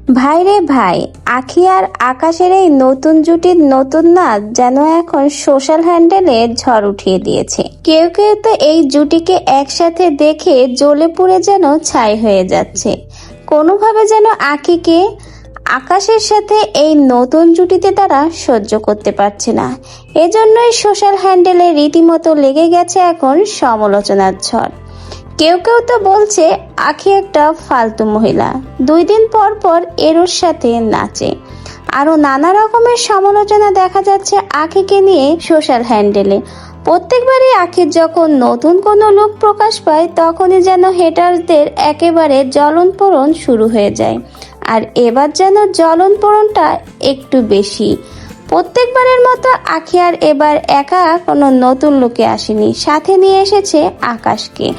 ভাইরে ভাই, আখি আর আকাশের এই নতুন জুটির নতুন নাচ যেন এখন সোশ্যাল হ্যান্ডেলে ঝড় উঠিয়ে দিয়েছে। কেউ কেউ তো এই জুটিকে একসাথে দেখে জ্বলে পুড়ে যেন ছাই হয়ে যাচ্ছে। কোনোভাবে যেন আখিকে আকাশের সাথে এই নতুন জুটিতে তারা সহ্য করতে পারছে না। এজন্যই সোশ্যাল হ্যান্ডেলে রীতিমতো লেগে গেছে এখন সমালোচনার ঝড়। কেউ কেউ তো বলছে আখি একটা ফালতু মহিলা, 2 দিন পর পর এরোর সাথে নাচে। আরো নানা রকমের সমালোচনা দেখা যাচ্ছে আখিকে নিয়ে সোশ্যাল হ্যান্ডেলে। প্রত্যেকবারই আখির যখন নতুন কোনো লুক প্রকাশ পায় তখনই যেন হেটারদের একেবারে জ্বলন পোড়ন শুরু হয়ে যায়। আর এবার যেন জ্বলন পোড়নটা একটু বেশি। প্রত্যেকবারের মতো আখি আর এবার একা কোনো নতুন লুকে আসেনি, সাথে নিয়ে এসেছে আকাশকে।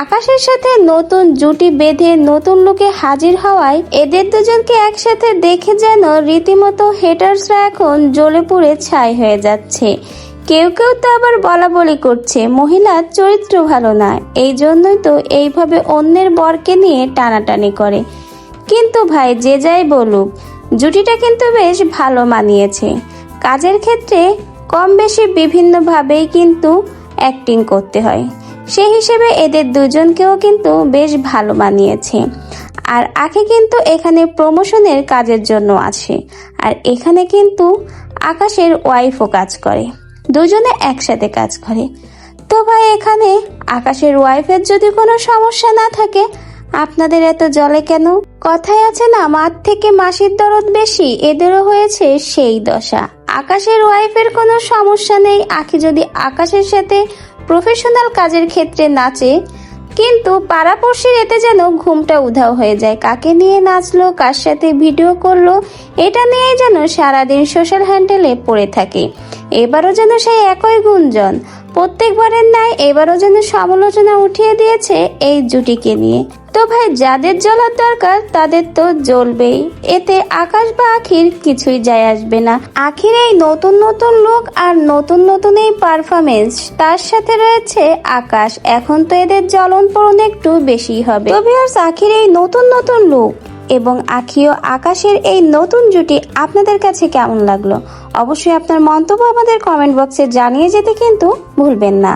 আকাশের সাথে নতুন জুটি বেঁধে নতুন লুকে হাজির হওয়ায় এদের দুজনকে একসাথে দেখে যেন রীতিমতো হেটার্সরা এখন জ্বলে পুড়ে ছাই হয়ে যাচ্ছে। কেউ কেউ তো আবার বলা বলি করছে মহিলার চরিত্র ভালো না, এই জন্যই তো এইভাবে অন্যের বরকে নিয়ে টানাটানি করে। কিন্তু ভাই যে যাই বলুক, জুটিটা কিন্তু বেশ ভালো মানিয়েছে। কাজের ক্ষেত্রে কম বেশি বিভিন্নভাবেই কিন্তু অ্যাক্টিং করতে হয়, সেই হিসেবে এদের দুজনকেও কিন্তু বেশ ভালো মানিয়েছে। আর আখি কিন্তু এখানে প্রমোশনের কাজের জন্য আছে, আর এখানে কিন্তু আকাশের ওয়াইফও কাজ করে, দুজনে একসাথে কাজ করে। তো ভাই এখানে আকাশের ওয়াইফের যদি কোনো সমস্যা না থাকে, আপনাদের এত জলে কেন? কথায় আছে না, মার থেকে মাসির দরদ বেশি, এদেরও হয়েছে সেই দশা। আকাশের ওয়াইফের কোনো সমস্যা নেই, আখি যদি আকাশের সাথে প্রফেশনাল কাজের ক্ষেত্রে নাচে, কিন্তু পাড়াপড়শির এতে যেন ঘুমটা উধাও হয়ে যায়। কাকে নিয়ে নাচলো, কার সাথে ভিডিও করলো, এটা নিয়েই যেন সারাদিন সোশ্যাল হ্যান্ডেলে পড়ে থাকে। এবারও যেন সেই একই গুঞ্জন, প্রত্যেকবারের ন্যায় এবারও যেন সমালোচনা উঠিয়ে দিয়েছে এই জুটিকে নিয়ে। তো ভাই যাদের জ্বলার দরকার তাদের তো জ্বলবেই, এতে আকাশ বা আখির কিছুই যায় আসবে না। আখির এই নতুন নতুন লুক আর নতুন নতুন এই পারফরমেন্স, তার সাথে রয়েছে আকাশ, এখন তো এদের জ্বলন পোড়ন একটু বেশি হবে। তো ভিউয়ার্স, আখির এই নতুন নতুন লুক এবং আখি ও আকাশের এই নতুন জুটি আপনাদের কাছে কেমন লাগলো? অবশ্যই আপনার মন্তব্য আমাদের কমেন্ট বক্সে জানিয়ে যেতে কিন্তু ভুলবেন না।